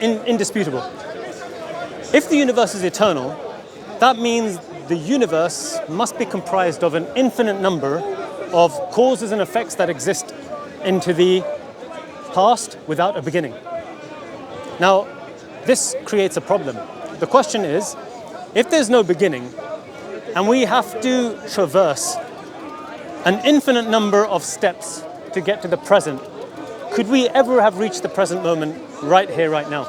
indisputable. If the universe is eternal, that means the universe must be comprised of an infinite number of causes and effects that exist into the past without a beginning. Now, this creates a problem. The question is, if there's no beginning, and we have to traverse an infinite number of steps to get to the present, could we ever have reached the present moment right here, right now?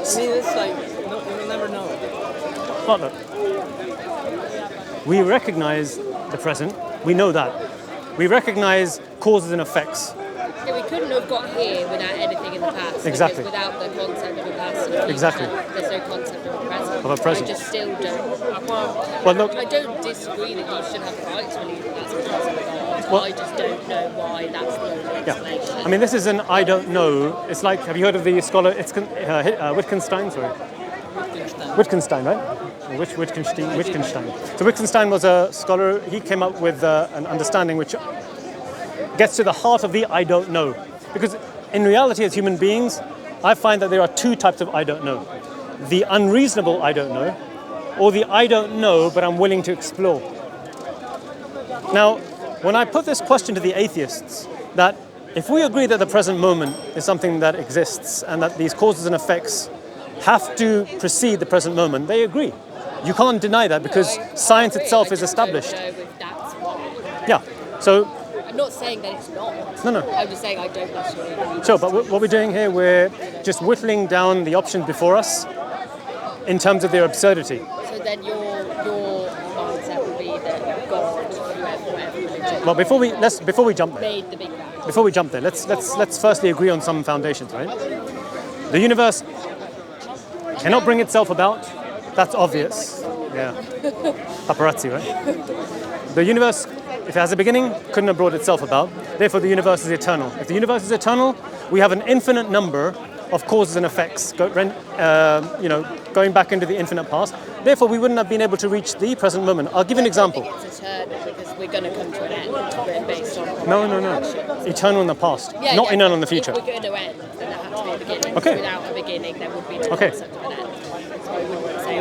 See, it's like, no, you'll never know. Well, look, we recognize the present, we know that. We recognize causes and effects. Yeah, we couldn't have got here without anything in the past. Exactly. Without the concept of a past and a future, Exactly. there's no concept of a present. Of a present. I just still don't. Well, look, I don't disagree that you should have the right to believe that that's because of God. Well, I just don't know why that's the only explanation. yeah. I mean, this is an I don't know. It's like, have you heard of the scholar Wittgenstein? Sorry. Wittgenstein, right? Or Wittgenstein. So Wittgenstein was a scholar. He came up with an understanding which gets to the heart of the I don't know. Because in reality, as human beings, I find that there are two types of I don't know. The unreasonable I don't know, or the I don't know, but I'm willing to explore. Now, when I put this question to the atheists, that if we agree that the present moment is something that exists and that these causes and effects have to precede the present moment, they agree. You can't deny that because science itself is established. I don't know if that's why. Yeah, so... I'm not saying that it's not. No. I'm just saying I don't necessarily agree. Sure, but what we're doing here, we're just whittling down the options before us in terms of their absurdity. So then your mindset would be that God, whoever religion, Well, before we jump there, made the Big Bang. before we jump there, let's firstly agree on some foundations, right? The universe cannot bring itself about. That's obvious. Yeah. Paparazzi, right? The universe, if it has a beginning, couldn't have brought itself about. Therefore, the universe is eternal. If the universe is eternal, we have an infinite number of causes and effects, going back into the infinite past. Therefore, we wouldn't have been able to reach the present moment. I'll give you an example. I think it's eternal because we're going to come to an end based on... No. Eternal in the past, Yeah, not eternal in the future. If we're going to end, then there has to be a beginning. Okay. Without a beginning, there would be no Okay. concept of an end. So I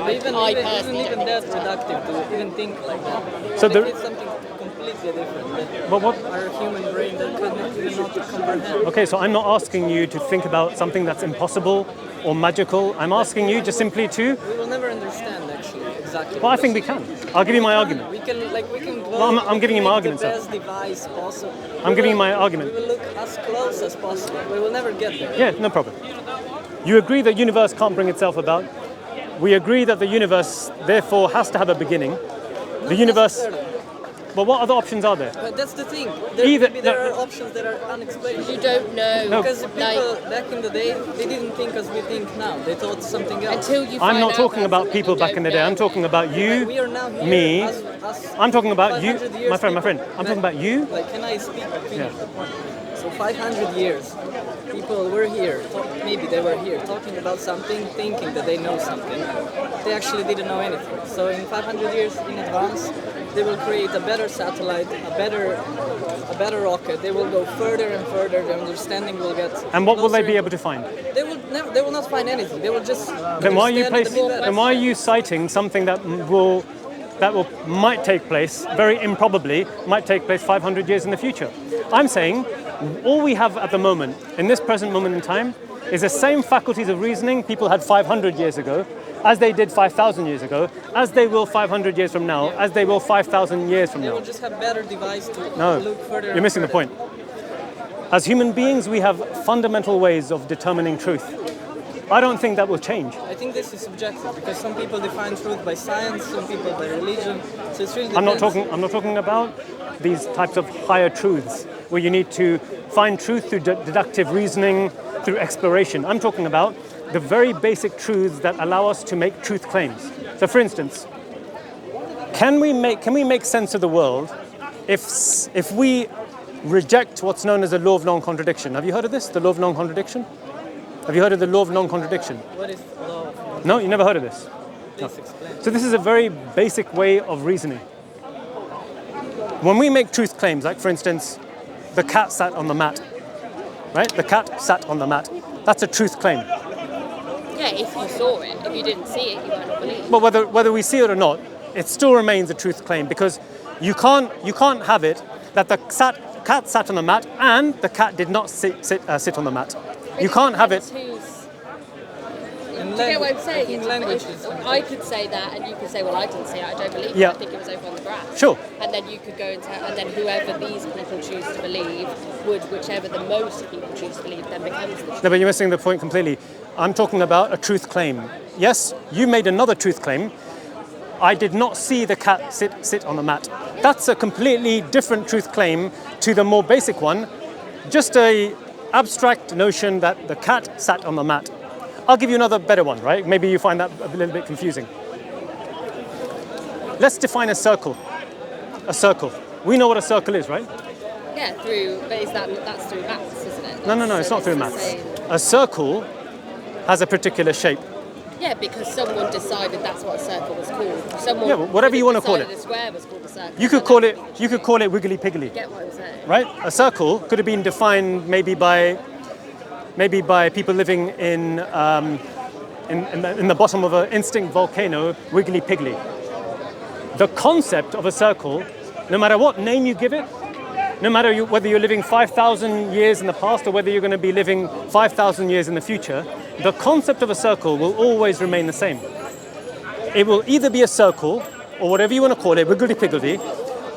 wouldn't say Even that's reductive to even think like that. So I think there- it's something completely different that But what? our human brain that could even not comprehend. Okay, so I'm not asking you to think about something that's impossible or magical. I'm asking you just simply to... We will never understand actually exactly. Well, I think we can. I'll give you my argument. We can go. Well, I'm giving you my make argument, the sir. best device possible. I'm giving you my argument. We will look as close as possible. We will never get there. Yeah, no problem. You agree that the universe can't bring itself about. We agree that the universe, therefore, has to have a beginning. The universe... Well, what other options are there? But that's the thing. Either- There are options that are unexplained. You don't know. No. Because the people back in the day, they didn't think as we think now. They thought something else. Until you I'm find not out talking that about something people you back in the don't day. I'm know. talking about you, we are now here me. as I'm talking about you, 500 years my friend. people. I'm talking about you. Like, can I speak? Finish Yeah. the point. So 500 years, people were here, maybe they were here, talking about something, thinking that they know something. They actually didn't know anything. So in 500 years in advance, they will create a better satellite, a better rocket. They will go further and further. The understanding will get. And what will they be closer. able to find? They will never. They will not find anything. They will just. Then why are you understand it a bit better. Then why are you citing something that might take place, very improbably, might take place 500 years in the future? I'm saying all we have at the moment, in this present moment in time, is the same faculties of reasoning people had 500 years ago, as they did 5,000 years ago, as they will 500 years from now, as they will 5,000 years from They now. will just have better device to No, look further. you're and missing the further. point. As human beings, we have fundamental ways of determining truth. I don't think that will change. I think this is subjective because some people define truth by science, some people by religion. So it's really I'm not depends. talking about these types of higher truths where you need to find truth through deductive reasoning, through exploration. I'm talking about the very basic truths that allow us to make truth claims. So, for instance, can we make sense of the world if we reject what's known as the law of non-contradiction? Have you heard of this? The law of non-contradiction? Have you heard of the law of non-contradiction? What is law? No, you never heard of this. Please explain. So this is a very basic way of reasoning. When we make truth claims, like for instance, the cat sat on the mat, right? The cat sat on the mat. That's a truth claim. Yeah, if you saw it. If you didn't see it, you might not believe it. But whether we see it or not, it still remains a truth claim because you can't have it that the cat sat on the mat and the cat did not sit on the mat. You can't have it. Do you get what I'm saying? In languages. I could say that, and you could say, "Well, I didn't see it. I don't believe Yeah. it. I think it was over on the grass." Sure. And then you could go and then whoever these people choose to believe would, whichever the most people choose to believe, then becomes the truth. No, but you're missing the point completely. I'm talking about a truth claim. Yes, you made another truth claim. I did not see the cat sit on the mat. That's a completely different truth claim to the more basic one. Just a abstract notion that the cat sat on the mat. I'll give you another better one, right? Maybe you find that a little bit confusing. Let's define a circle. A circle. We know what a circle is, right? Yeah, but that's through maths, isn't it? No, it's not through maths. A circle has a particular shape. Yeah, because someone decided that's what a circle was called. Someone Yeah, whatever you want to call it. decided a square was called a circle. You could call it wiggly piggly. Get what I'm saying? Right? A circle could have been defined maybe by people living in the bottom of an extinct volcano, wiggly piggly. The concept of a circle, no matter what name you give it, no matter whether you're living 5,000 years in the past or whether you're going to be living 5,000 years in the future, the concept of a circle will always remain the same. It will either be a circle, or whatever you want to call it, wiggly-piggledy,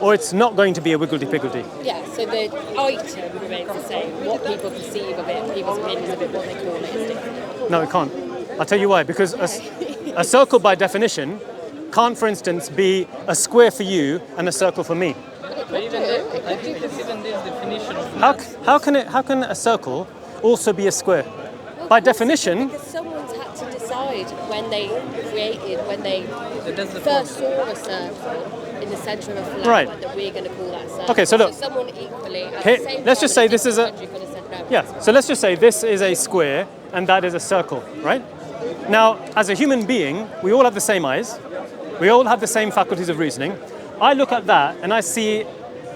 or it's not going to be a wiggly-piggledy. Yeah, so the item remains the same. What people perceive of it, people's opinions of it, what they call it is different. No, it can't. I'll tell you why. Because a circle, by definition, can't, for instance, be a square for you and a circle for me. But even I think it's even this definition of How can a circle also be a square? By definition, Because someone's had to decide when they that's the first saw a circle in the centre of a flower Right. that we're going to call that circle. Okay, so look. someone equally at Here, the same let's time just say in this is a- different country could have said, no, yeah, so let's just say this is a square and that is a circle, right? Now, as a human being, we all have the same eyes. We all have the same faculties of reasoning. I look at that and I see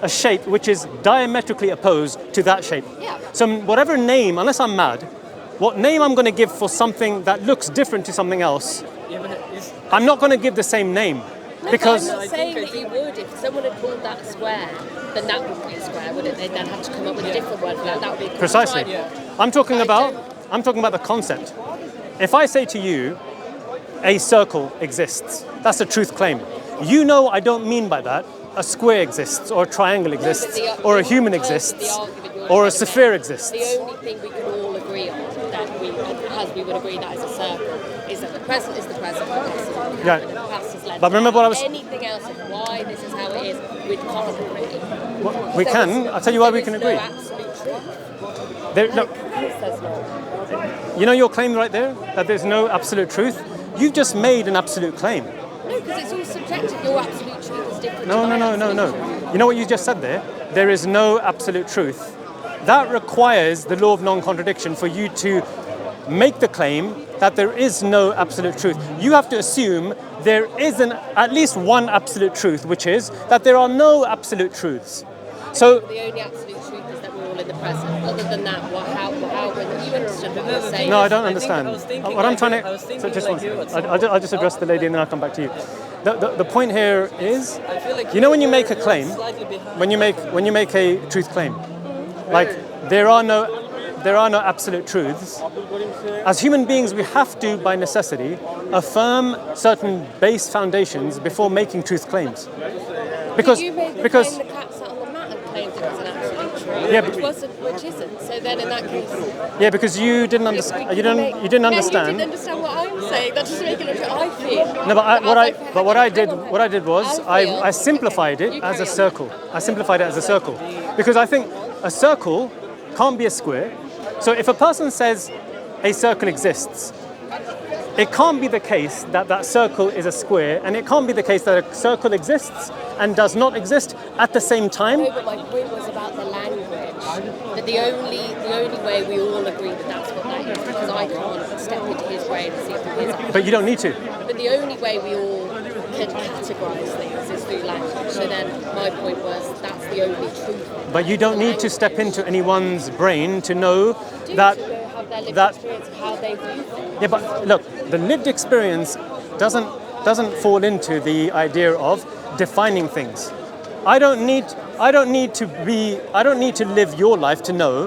a shape which is diametrically opposed to that shape. Yeah. So whatever name, unless I'm mad, what name I'm going to give for something that looks different to something else, Yeah, but it's, I'm not going to give the same name. No, Because but I'm not saying that you would. If someone had called that a square, then that wouldn't be a square, would it? They'd then have to come up with a different word for that. That would be a precisely. triangle. I'm talking I about the concept. If I say to you, a circle exists, that's a truth claim. You know I don't mean by that a square exists, or a triangle exists, or a human exists, or a sphere exists. The only thing we can all agree on, that we would agree that is a circle, is that the present is the present, the past is what happened, Yeah. and the past is left. But remember what I was- Anything else of why this is how it is, we can't agree. We can. I'll tell you why we can agree. There is no absolute truth. No, Of course there's not. you know your claim right there, that there's no absolute truth? You've just made an absolute claim. No, because it's all subjective. Your absolute truth is different. No. to my absolute truth. You know what you just said there? There is no absolute truth. That requires the law of non-contradiction for you to make the claim that there is no absolute truth. You have to assume there is at least one absolute truth, which is that there are no absolute truths. So, The only absolute truth is that we're all in the present. Other than that, you understood what we were saying. no, I don't I understand. was thinking What I'm like trying you- to... I was thinking so just like one you second. at some I'll just address the lady and then I'll come back to you. The point here is, I feel like you know when you you're- make a you're claim, slightly behind. when you make a truth claim, like there are no absolute truths. As human beings, we have to, by necessity, affirm certain base foundations before making truth claims. Because you made the claim the cat sat on the mat and claimed it was an absolute truth, Yeah, which isn't. So then, in that case, yeah, because you didn't understand. You didn't Yeah, you didn't understand. understand what I'm saying. That doesn't make it look like I feel. No, but what I did was I feel- I simplified Okay, it you as a carry on. circle. I simplified it as a circle because I think a circle can't be a square. So if a person says a circle exists, it can't be the case that that circle is a square, and it can't be the case that a circle exists and does not exist at the same time. No, but my point was about the language. That the only way we all agree that that's what that is, because I can't step into his brain and see through his eyes. But you don't need to. But the only way we all can categorise things is through language. So then my point was that's the only truth. But you don't need to step into anyone's brain to know that. To have their lived that experience of how they view things. yeah, but look, the lived experience doesn't fall into the idea of defining things. I don't need to live your life to know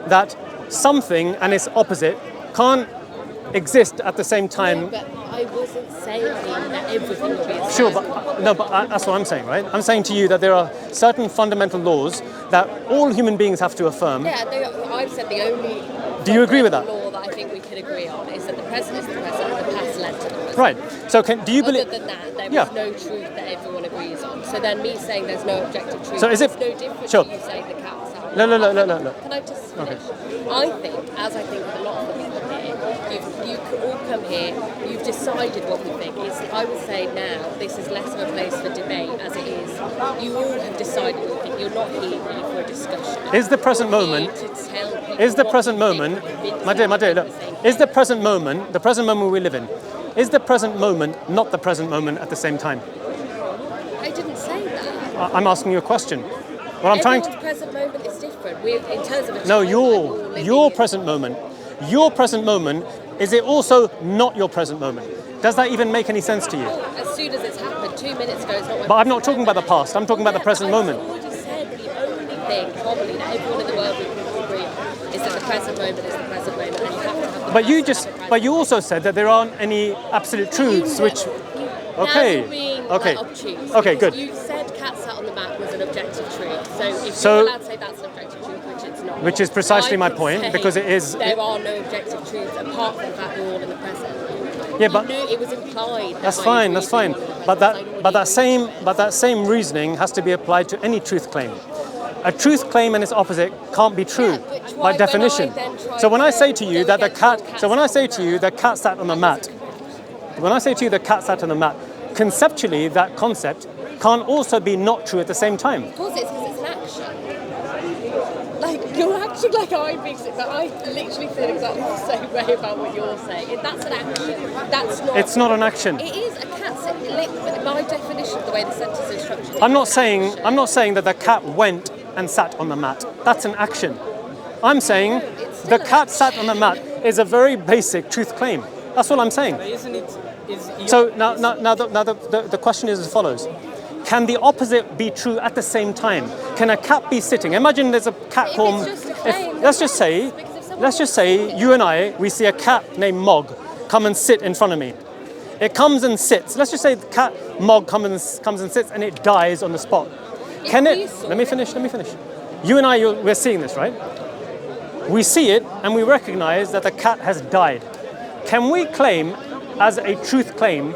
that something and its opposite can't exist at the same time. But I wasn't saying that everything would be a Sure, but no, but that's what I'm saying, right? I'm saying to you that there are certain fundamental laws that all human beings have to affirm. Yeah, I've said the only. Do you agree with that? Law that I think we can agree on is that the present is the present and the past led to the present. Right. So do you believe? Other than that, there Yeah. is no truth that everyone agrees on. So then me saying there's no objective truth, So is it- it's no different sure. to you saying the cat's out. No. Can I just finish? I think, as I think with a lot of the people here, you all come here, you've decided what we think. I would say now, this is less of a place for debate as it is. You all have decided what you think. You're not here really for a discussion. Is the present You're here moment? to tell people Is the what present you think moment? and convince My dear, them look. that we're saying. Is the present moment we live in? Is the present moment not the present moment at the same time? I didn't say that. I'm asking you a question. What I'm trying to. Everyone's present moment is different. We're in terms of a No, timeline, we're all living your in- present moment. Your present moment, is it also not your present moment? Does that even make any sense to you? As soon as it's happened, 2 minutes ago, it's not my But I'm not present talking about the moment. past, I'm talking about the present moment. I've already said the only thing probably that everyone in the world would agree on is that the present moment is the present moment and you have to have the But you past just, and the present. but you also said that there aren't any absolute truths, which. Now Okay, you're being okay. like, obtuse, Okay, because good. You said cat sat on the mat was an objective truth. So if So- you're allowed to say that's an objective truth, which it's not. Which is precisely I my could point, say because it is- There are no objective truths apart from the fact we're all in the present. Yeah, but- You knew it was implied. That's that I fine. agreed That's fine. with all of the But present, so I that already same reasoning has to be applied to any truth claim. A truth claim and its opposite can't be true Yeah, which by why when definition. I then try So when I to say to you go that the against cat, your so when I cat say sat to on you the the cat sat on the mat, when I say to you the cat sat on the mat, conceptually that concept can't also be not true at the same time. Of course, it's because it's an action. Like you're acting like I'm being sick, but I literally feel exactly the same way about what you're saying. That's an action. That's not. It's not an action. It is a cat sitting. My definition of the way the sentence is structured. I'm not saying that the cat went and sat on the mat. That's an action. I'm saying the cat sat on the mat is a very basic truth claim. That's all I'm saying. But isn't it? So now the question is as follows. Can the opposite be true at the same time? Can a cat be sitting? Imagine there's a cat If it's called... just a claim, let's that's just say, because if someone let's just wants say to- you and I, we see a cat named Mog come and sit in front of me. It comes and sits. Let's just say the cat Mog comes and sits and it dies on the spot. Can we it... saw Let me finish. You and I, we're seeing this, right? We see it and we recognize that the cat has died. Can we claim as a truth claim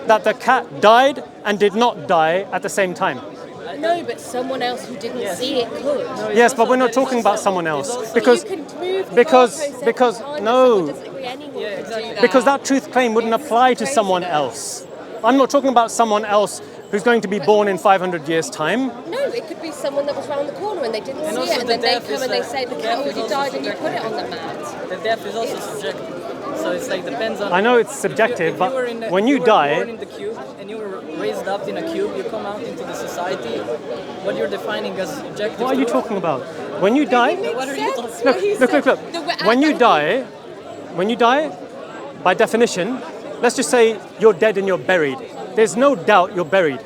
that the cat died and did not die at the same time? No, but someone else who didn't see it could. Yes, but we're not talking about someone else because You can move the because- goalposts every because- time that no. someone doesn't agree, anyone can do that. because that truth claim wouldn't It's apply to crazy someone though. else. I'm not talking about someone else who's going to be born in 500 years' time. No, it could be someone that was round the corner and they didn't And see also it, and the then they death come is and they like- say the death cat is already also died and you put it subjective. on the mat. The death is also subjective. So it's like depends on. I know it's subjective, but when you were die- born in the cube and you were raised up in a cube, you come out into the society. What you're defining as objective. What are you truth. talking about? When you die, What are you talking look. When you die, by definition, let's just say you're dead and you're buried. There's no doubt you're buried.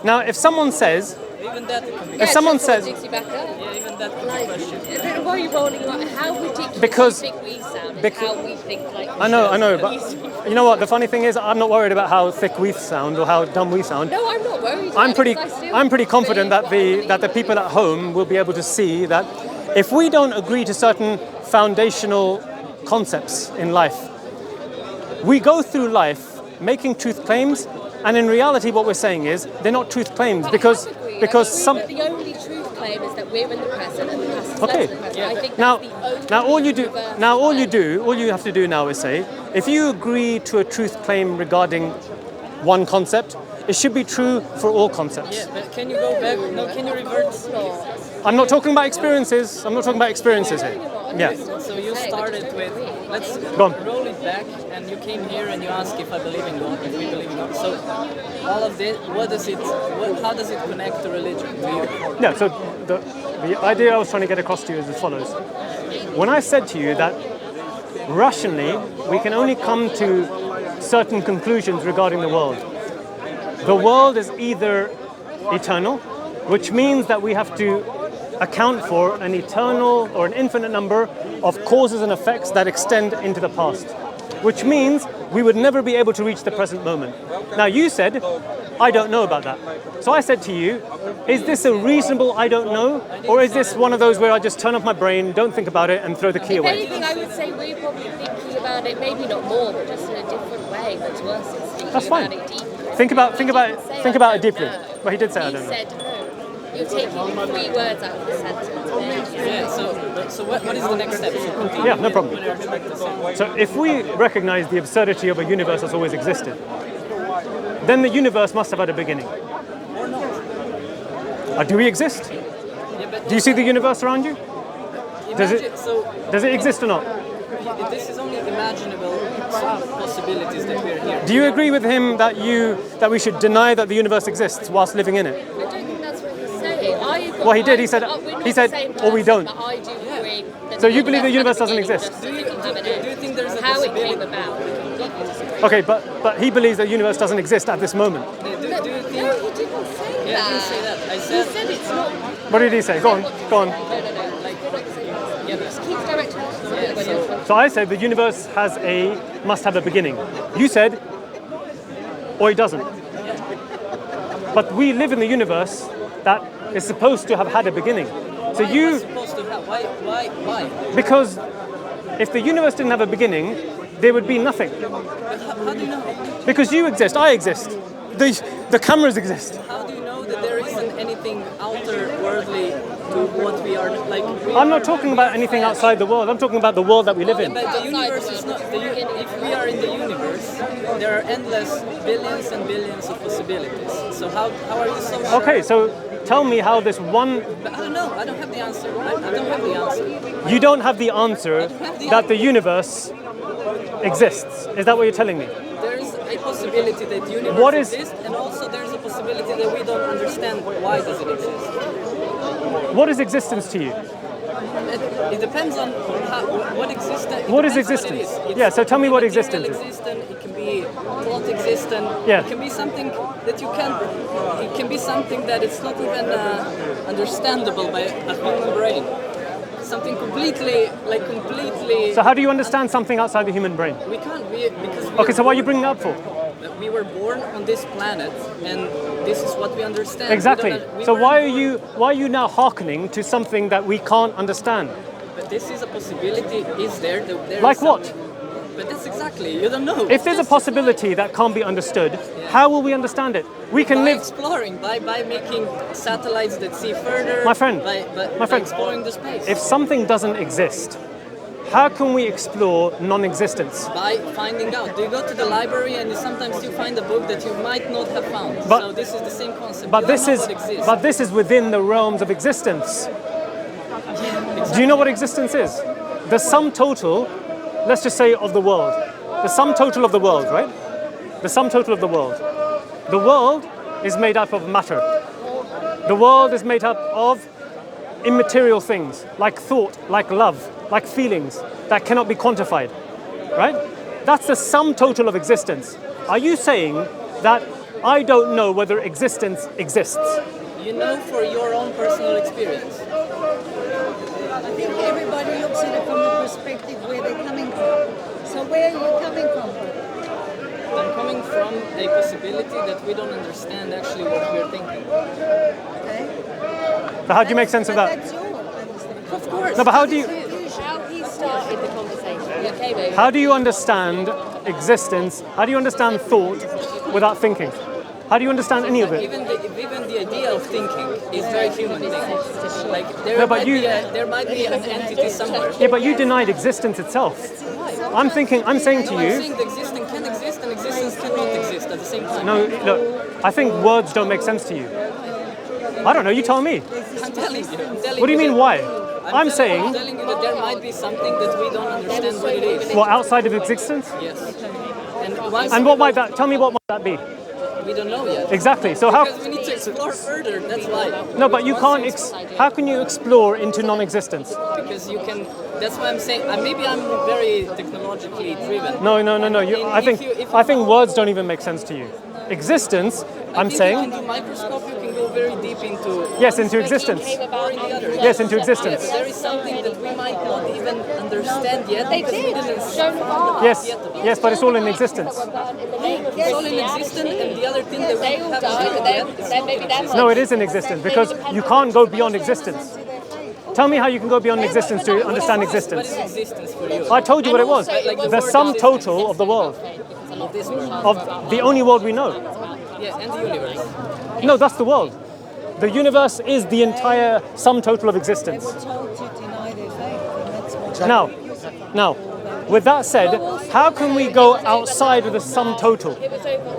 Now, if someone says, Even that can be. if someone it's just says, what digs you back up. Yeah, even that can be Like, questioned. why are you rolling your eyes? How ridiculous Because- do you think we sound and because- how we think like I know, but you know what? The funny thing is, I'm not worried about how thick we sound or how dumb we sound. No, I'm not worried. I'm because pretty confident believe that what I the believe. people at home will be able to see that if we don't agree to certain foundational concepts in life, we go through life making truth claims, and in reality, what we're saying is they're not truth claims But because I have agreed. because I agree, some. but the only truth claim is that we're in the present and the past is Okay. less than the present. I think Now, that's the only now all you do, universal now all claim. you have to do now is say, if you agree to a truth claim regarding one concept, it should be true for all concepts. Yeah, but can you go back? No, can you revert? It's not. I'm not talking about experiences. I'm not talking about experiences No, here. you're not. Yeah. So you started with, let's Go on. roll it back, and you came here and you asked if I believe in God, if we believe in God. So all of this, how does it connect to religion to you? Yeah, so the idea I was trying to get across to you is as follows. When I said to you that rationally we can only come to certain conclusions regarding the world is either eternal, which means that we have to account for an eternal or an infinite number of causes and effects that extend into the past, which means we would never be able to reach the present moment. Now you said, I don't know about that. So I said to you, is this a reasonable I don't know? Or is this one of those where I just turn off my brain, don't think about it, and throw the key If away? anything, I would say we're probably thinking about it, maybe not more, but just in a different way. But to us, it's thinking That's fine. about it deeply. Think about it deeply. But he did say I He don't know. said no. You're taking 3 words out of the sentence. Yeah, so what is the next step? So continue Yeah, no with problem. what you're trying to say. So if we recognize the absurdity of a universe that's always existed, then the universe must have had a beginning. Or not. Do we exist? Yeah, but Do you see the universe around you? Does it- imagine, so Does it exist or not? this is only imaginable possibilities that we're here. Do you agree with him that we should deny that the universe exists whilst living in it? I don't think that's what he's saying. Well, he did. He said, we're not he said, the same or we person, don't. But I do agree that So you believe the universe has a doesn't beginning, exist? just Do you have an end. think there's a How it possibility? came about, we completely disagree. Okay, but he believes the universe doesn't exist at this moment. Do you think? No, he didn't say Yeah, that. I didn't say that. I He said, said it's not. What did he say? Go on. No. yeah, but Just keep directing us. So I said the universe must have a beginning. You said, or it doesn't. But we live in the universe that is supposed to have had a beginning. So why am I supposed to have? Why? because if the universe didn't have a beginning, there would be nothing. But how do you know? Because you exist, I exist, the cameras exist. How do you know that there isn't anything outer-worldly to what we are like? I'm not talking about anything outside the world. I'm talking about the world that we live in. But the universe is not. If we are in the universe, there are endless billions and billions of possibilities. So how are you so sure? Okay, so tell me how this one. But I don't know. I don't have the answer. I don't have the answer. You don't have the answer that the universe exists. Is that what you're telling me? There is a possibility that the universe What is- exists, and also there's a possibility that we don't understand why does it exist. What is existence to you? It depends on what existence. What is existence? Yeah, so tell me what existence is. It can be thought existent. Yeah. It can be something that you can. It can be something that it's not even understandable by a human brain. Something completely. So how do you understand something outside the human brain? We can't. Because we Okay, so what are you bringing it up for? we were born on this planet, and this is what we understand. Exactly. We So were- why are you now hearkening to something that we can't understand? But this is a possibility. Is there? There Like is what? something- But that's exactly. You don't know. If there's a possibility that can't be understood, how will we understand it? We can by live. exploring, by making satellites that see further. My friend, by exploring the space. If something doesn't exist, how can we explore non-existence? By finding out. Do you go to the library and sometimes you find a book that you might not have found? But- So this is the same concept. But You don't this know is what exists. but this is within the realms of existence. Do you know what existence is? The sum total, let's just say, of the world. The sum total of the world, right? The sum total of the world. The world is made up of matter. The world is made up of immaterial things, like thought, like love, like feelings, that cannot be quantified, right? That's the sum total of existence. Are you saying that I don't know whether existence exists? You know for your own personal experience. I think everybody looks at it from the perspective where they're coming from. So where are you coming from? I'm coming from a possibility that we don't understand actually what we're thinking. Okay? So how do you make sense of But that? that's your understanding. Of course. No, but how do you How he started the conversation. You came over. how do you understand existence? How do you understand thought without thinking? How do you understand any of it? Even the idea of thinking is very human thing. Like No, but there might be an entity somewhere. Yeah, but you denied existence itself. I'm saying to I'm you, saying the existing can exist and existence cannot exist at the same time. no, look, I think words don't make sense to you. I don't know, you tell me. I'm telling you. What do you mean, why? I'm saying, I'm telling you that there might be something that we don't understand what it is. well, outside of existence. Yes. And once And what might that? Tell me what might that be? we don't know yet. Exactly. So Because how? we need to explore further. That's why. No, but you can't. How can you explore into non-existence? Because you can. That's why I'm saying. Maybe I'm very technologically driven. No. You, I think if I think words don't even make sense to you. Existence. I'm saying. In the microscope, you can go very deep into. Yes, into existence. Or in the other. Yes, into existence. There is something that we might not even understand yet. They because we did. didn't Shown art. Yes, but it's all in existence. It's all in existence, and the other thing that we They all haven't died, looked but at is then maybe that No, it is in existence because you can't go beyond existence. Tell me how you can go beyond existence to understand what existence. is existence for you. I told you what it was. Like The sum total of the world, Of this world. of the only world we know. Yeah, and the universe. No, that's the world. The universe is the entire sum total of existence. Told to deny their faith, and that's what. Now, with that said, how can we go outside of the sum total?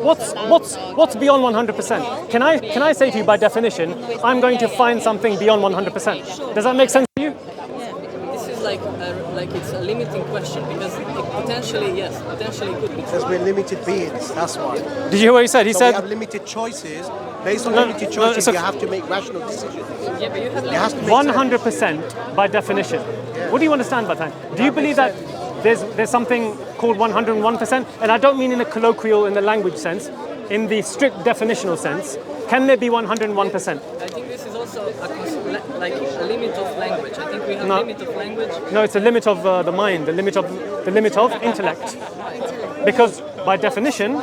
What's beyond 100%? Can I say to you by definition, I'm going to find something beyond 100%? Does that make sense to you? This is like it's a limiting question because it potentially could be Because true. we're limited beings, that's why. Did you hear what he said? He So said, we have limited choices. Based on No, limited no, choices, it's a- you have to make rational decisions. Yeah, but you have It has to make 100% by definition. What do you understand by that? Do you believe that there's something called 101%? And I don't mean in a colloquial, in the language sense, in the strict definitional sense. Can there be 101%? I think this is also a limit of language. I think we have No. limit of language. No, it's a limit of the mind, the limit of intellect. Because by definition,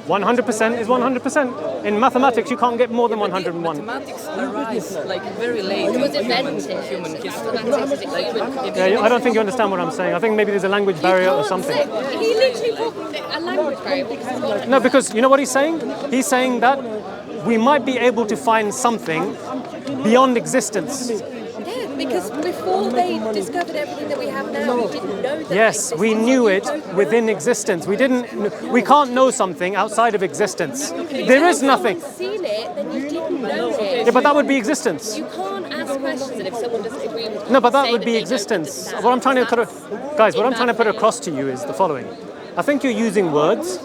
100% is 100%. In mathematics, you can't get more than 101. Mathematics arise like very late It was in invented. human history. Mathematics is Like, it Yeah, didn't I don't think you understand what I'm saying. I think maybe there's a language barrier or something. He literally talked a language barrier because it's not. No, because you know what he's saying? He's saying that we might be able to find something beyond existence. Yeah, because before they discovered everything that we have now, we didn't know that. Yes, we knew it within existence. We can't know something outside of existence. There is nothing. If you've seen it, then you didn't know it. Yeah, but that would be existence. You can't ask questions, and if someone doesn't agree with you, No, but that say would be they don't existence. understand. What I'm trying to guys, what I'm trying to put Exactly. across to you is the following. I think you're using words,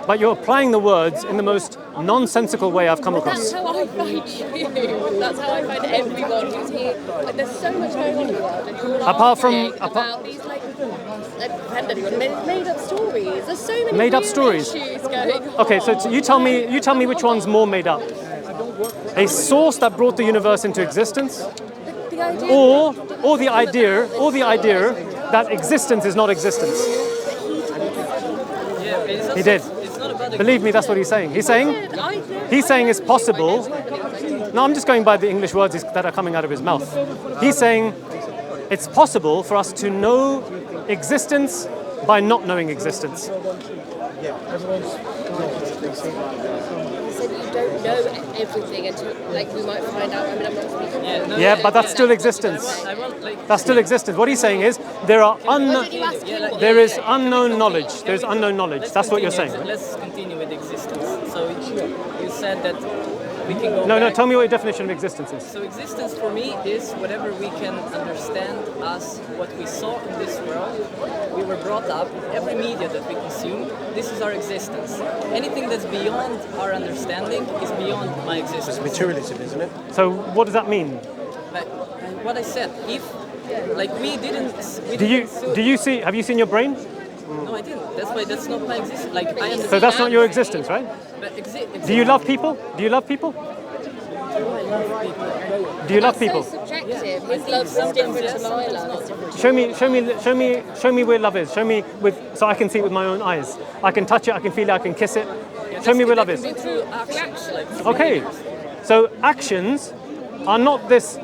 but you're applying the words in the most nonsensical way I've come That's across. how I find you. That's how I find everyone who's here. Like, there's so much going on in the world, and you're Apart from- arguing about these made up stories. There's so many Made up real stories. issues going on. Okay, so you tell me which one's more made up. A source that brought the universe into existence, The idea or the idea that existence is not existence. Yeah, but it's also, He did. It's not about Believe me, that's what he's saying. He's saying it's possible. No, I'm just going by the English words that are coming out of his mouth. He's saying it's possible for us to know existence by not knowing existence. He said you don't know everything until, like, we might find out. I mean, I'm not speaking. Yeah, but that's still existence. I want like That's still existence. What he's saying is there is unknown knowledge. There's unknown knowledge. That's what you're saying. Let's continue with existence. So you said that we can go No, back. tell me what your definition of existence is. So existence for me is whatever we can understand as what we saw in this world. We were brought up, every media that we consume, this is our existence. Anything that's beyond our understanding is beyond my existence. Materialism, isn't it? So what does that mean? But what I said, if like we didn't Have you seen your brain? No, I didn't. That's not my existence. Like I understand. So that's not your existence, right? But Do you love people? Do you love people? Do you love people? That's so subjective. His love's different to my love. Show me where love is. Show me so I can see it with my own eyes. I can touch it, I can feel it, I can kiss it. Show me where love is. Through actions, like Okay. So actions are not this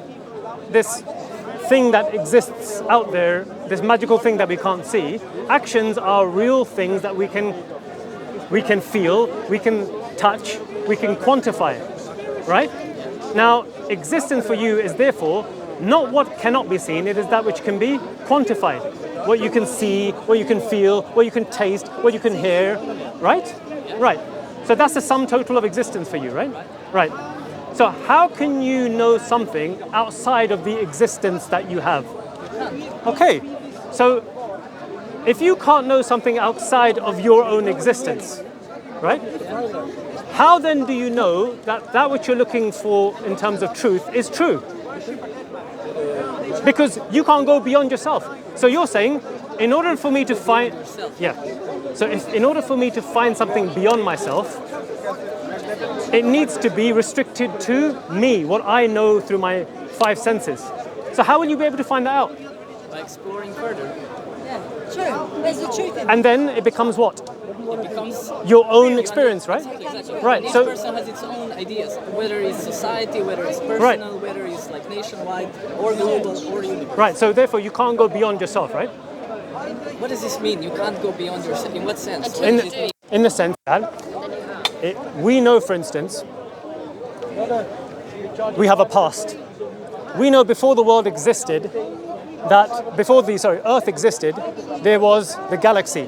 thing that exists out there, this magical thing that we can't see. Actions are real things that we can feel, we can touch, we can quantify, right? Now, existence for you is therefore not what cannot be seen, it is that which can be quantified. What you can see, what you can feel, what you can taste, what you can hear, right? Right. So that's the sum total of existence for you, right? Right. So how can you know something outside of the existence that you have? Okay, so if you can't know something outside of your own existence, right? How then do you know that that which you're looking for in terms of truth is true? Because you can't go beyond yourself. So you're saying, in order for me to find, in order for me to find something beyond myself, it needs to be restricted to me, what I know through my 5 senses. So how will you be able to find that out? By exploring further. Yeah, true. There's the truth in it. And then it becomes what? It becomes Your own experience, right? exactly. Right, Each so- person has its own ideas, whether it's society, whether it's personal, Right. whether it's like nationwide or global or universal. Right, so therefore you can't go beyond yourself, right? What does this mean? You can't go beyond yourself. In what sense? In the sense that we know, for instance, we have a past. We know before the world existed, that before the Earth existed, there was the galaxy.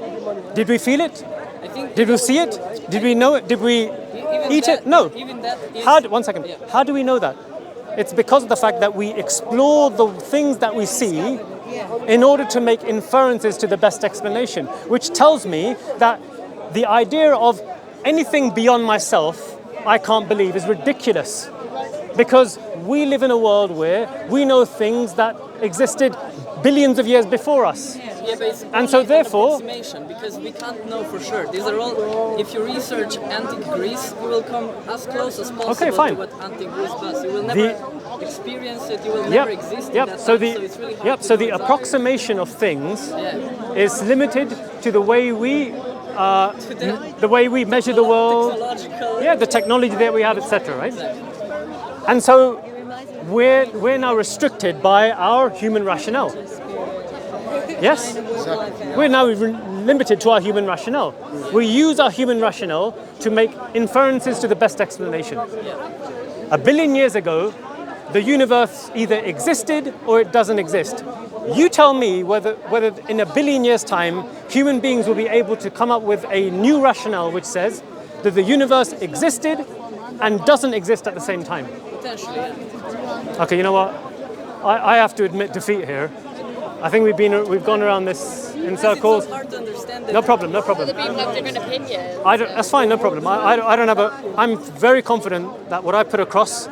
Did we feel it? I think Did we see it? Did we know it? Did we even eat that, it? No. Even that is, One second. Yeah. How do we know that? It's because of the fact that we explore the things that we see in order to make inferences to the best explanation, which tells me that the idea of anything beyond myself, I can't believe, is ridiculous. Because we live in a world where we know things that existed billions of years before us. Yeah, but it's And so only an therefore- approximation, because we can't know for sure. These are all. If you research antique Greece, you will come as close as possible fine. to what antique Greece was. You will never experience it. You will Yep. never exist in Yep. that So time, so it's really hard yep. to So know the exactly. approximation of things Yeah. is limited to the way we To the way we measure the world. technological. Yeah, the technology that we have, etc. Right? And so we're now restricted by our human rationale. Yes? We're now limited to our human rationale. We use our human rationale to make inferences to the best explanation. A billion years ago, the universe either existed or it doesn't exist. You tell me whether in a billion years' time, human beings will be able to come up with a new rationale which says that the universe existed and doesn't exist at the same time. Potentially, yeah. Okay, you know what? I have to admit defeat here. I think we've gone around this in circles. It's so hard to understand that. No problem, no problem. Other people have different opinions. That's fine, no problem. I don't have I'm very confident that what I put across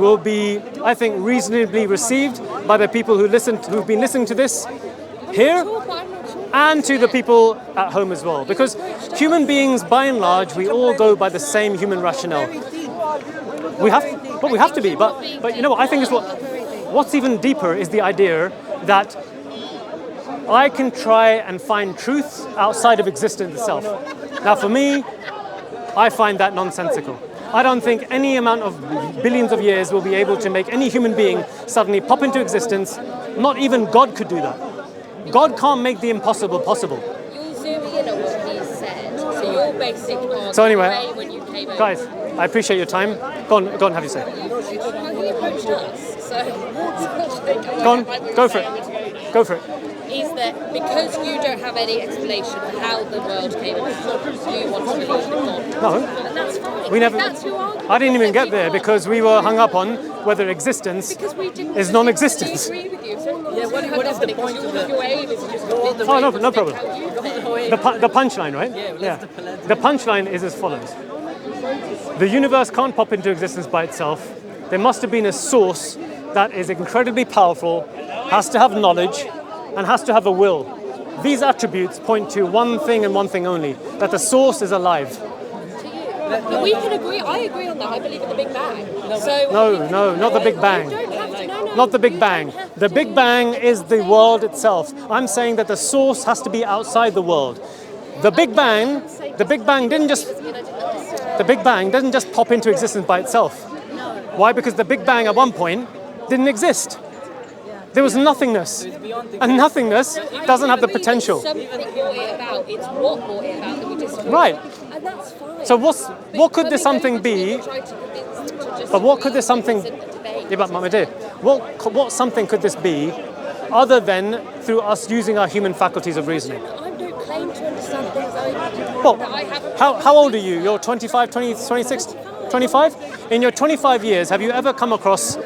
will be, I think, reasonably received by the people who've been listening to this here and to the people at home as well. Because human beings, by and large, we all go by the same human rationale. We have to be. But you know what? I think what's even deeper is the idea that I can try and find truth outside of existence itself. Now, for me, I find that nonsensical. I don't think any amount of billions of years will be able to make any human being suddenly pop into existence. Not even God could do that. God can't make the impossible possible. You're zooming in on what he said. So you're basing on So anyway, the way when you came over. Guys, I appreciate your time. Go on, have your say. Well, he approached us, so Go on, go for it. Go for it. is that because you don't have any explanation for how the world came about, you want to believe in God. No. And that's fine. We never. That's your argument. I didn't even That get you there can't. because we were hung up on whether existence Because we didn't is non-existent. We agree with you. So Yeah, what is the point of your aim is just to all the Oh, way? no problem. how you think. The punchline, right? Yeah, well, that's the palatine. The punchline is as follows. The universe can't pop into existence by itself. There must have been a source that is incredibly powerful, has to have knowledge, and has to have a will. These attributes point to one thing and one thing only, that the source is alive. But we can agree. I agree on that. I believe in the Big Bang. No, not the Big Bang. You don't have to. No. Not the Big Bang. The Big Bang is the world itself. I'm saying that the source has to be outside the world. The Big Bang didn't just pop into existence by itself. Why? Because the Big Bang at one point didn't exist. There was nothingness. And nothingness doesn't have the potential. Something brought it about. It's what brought it about that we disagree. Right. And that's fine. So what could this something be? But what could this something? Yeah, but my dear, what something could this be, other than through us using our human faculties of reasoning? I don't claim to understand things Well, that I haven't. how old are you? You're 25, 20, 26? 25? In your 25 years, have you ever come across,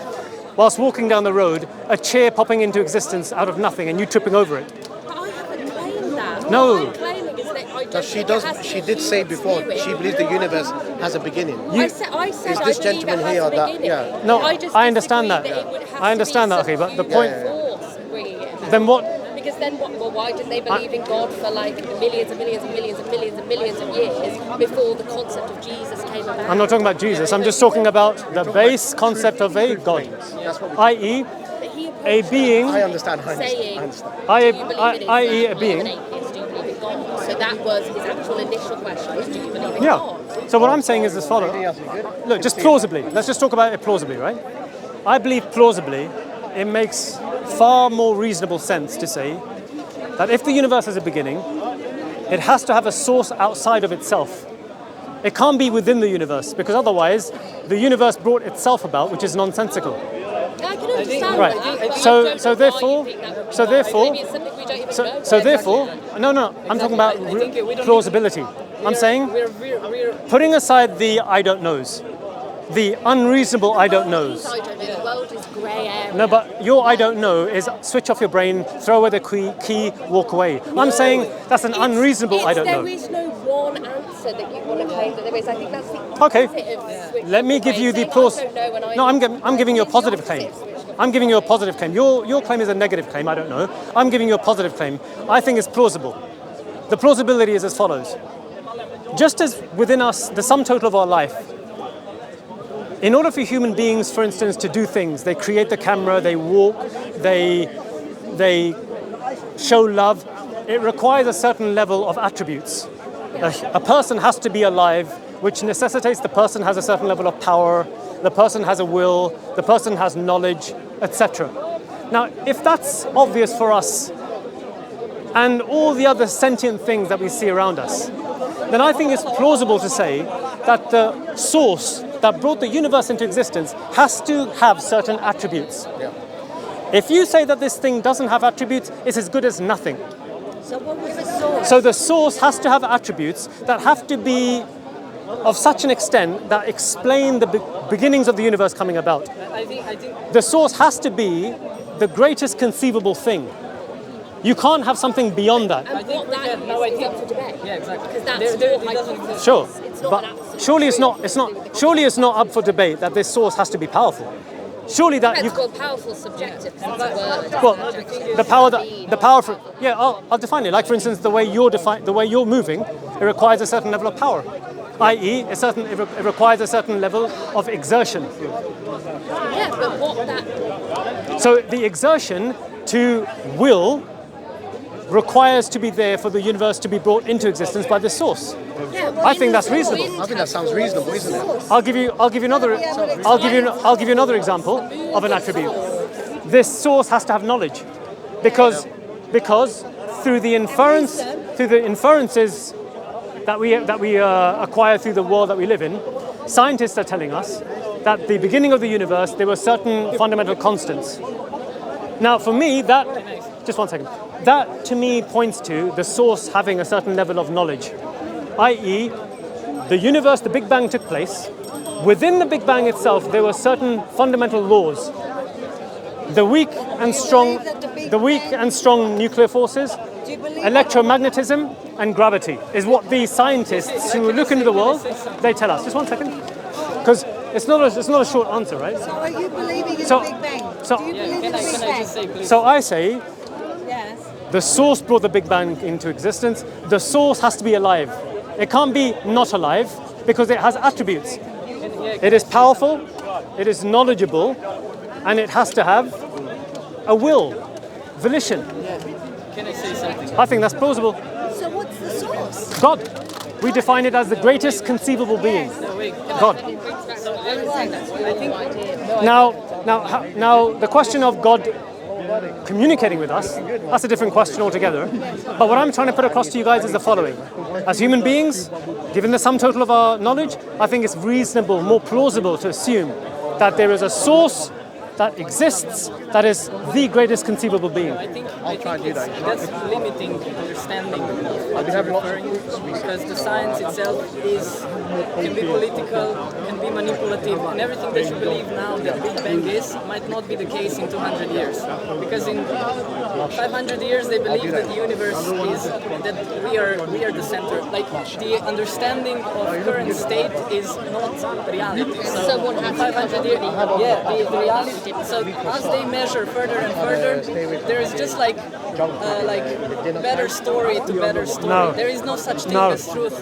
whilst walking down the road, a chair popping into existence out of nothing and you tripping over it? But I haven't claimed that. No. What I'm claiming is that I don't think it has She to did be say before fluid. she believes the universe has a beginning. I said Is this I believe gentleman it has here a or that? beginning. Yeah. No, I just I understand disagree that. it would have I understand to that, be okay, but some the point- force bringing it about. Then what? Because then what? Well, why didn't they believe in God for like millions and millions and millions and millions and millions of years before the concept of Jesus came about? I'm not talking about Jesus. I'm just talking about the base concept of a God, i.e., But he a approached being, I understand. saying, I- do you believe in i.e. Islam? a being. Are you an atheist? Do you believe in God? So that was his actual initial question: was, do you believe in Yeah. God? So what I'm saying is as follows. Look, just plausibly. Let's just talk about it plausibly, right? I believe plausibly it makes far more reasonable sense to say that if the universe has a beginning, it has to have a source outside of itself. It can't be within the universe, because otherwise the universe brought itself about, which is nonsensical. I can understand Right. that. But So- I don't so know why therefore- you think that would be so right. therefore- Maybe it's something we don't even know. So therefore, no, I'm talking about I think we don't plausibility. I'm saying we're putting aside the I don't knows, the unreasonable I don't knows. I don't know. The world is grey area. No, but your I don't know is switch off your brain, throw away the key, walk away. I'm saying that's an unreasonable I don't know. There is no one answer that you want to claim that there is. I think that's the Okay. opposite of switch Let me off give away, you the saying, plaus. I don't know when I No, know. I'm giving you a It's the positive opposite claim. of switch off. I'm giving you a positive claim. Your claim is a negative claim. I don't know. I'm giving you a positive claim. I think it's plausible. The plausibility is as follows. Just as within us, the sum total of our life, in order for human beings, for instance, to do things, they create the camera, they walk, they show love, it requires a certain level of attributes. A person has to be alive, which necessitates the person has a certain level of power, the person has a will, the person has knowledge, etc. Now, if that's obvious for us and all the other sentient things that we see around us, then I think it's plausible to say that the source that brought the universe into existence has to have certain attributes. If you say that this thing doesn't have attributes, it's as good as nothing. So what was the source? So the source has to have attributes that have to be of such an extent that explain the beginnings of the universe coming about. I think The source has to be the greatest conceivable thing. You can't have something beyond that. And what that is up for debate. yeah, exactly. Because that's There- your it doesn't- hypothesis. Sure, It's not but an absolute surely it's not. truth. Surely it's not up for debate that this source has to be powerful. Surely that you. It's called powerful subjective. It's a word. Well, the power for I'll define it. Like for instance, the way you're moving, it requires a certain level of power, i.e., it requires a certain level of exertion. Yeah, but what that So the exertion to will requires to be there for the universe to be brought into existence by the source. I think that's reasonable. I think that sounds reasonable, isn't it? I'll give you another example of an attribute. This source has to have knowledge, because through the inferences that we acquire through the world that we live in, scientists are telling us that at the beginning of the universe there were certain fundamental constants. Now, for me, just one second. That to me points to the source having a certain level of knowledge, i.e., the universe, the Big Bang took place. Within the Big Bang itself, there were certain fundamental laws. The weak and strong nuclear forces, Do you believe electromagnetism, and gravity is what these scientists who look into the world, they tell us. Just one second, because it's not a short answer, right? So are you believing in So- the Big Bang? so- Do you believe in Can the I Big just Bang? say, please? So I say Yes. the source brought the Big Bang into existence. The source has to be alive. It can't be not alive because it has attributes. It is powerful, it is knowledgeable, and it has to have a will, volition. Can I say something? I think that's plausible. So what's the source? God. We define it as the greatest conceivable being. God. Now, the question of God communicating with us, that's a different question altogether. But what I'm trying to put across to you guys is the following. As human beings, given the sum total of our knowledge, I think it's reasonable, more plausible to assume that there is a source that exists that is the greatest conceivable being. I think that's limiting understanding of what you're referring to, because the science itself can be political, can be manipulative, and everything that you believe now that Big Bang is might not be the case in 200 years. Because in 500 years they believe that the universe is, that we are the center. Like the understanding of current state is not reality. So what in happened 500 years, the reality. So as they measure further and further, there is just like better story to better story. No. There is no such thing No. as truth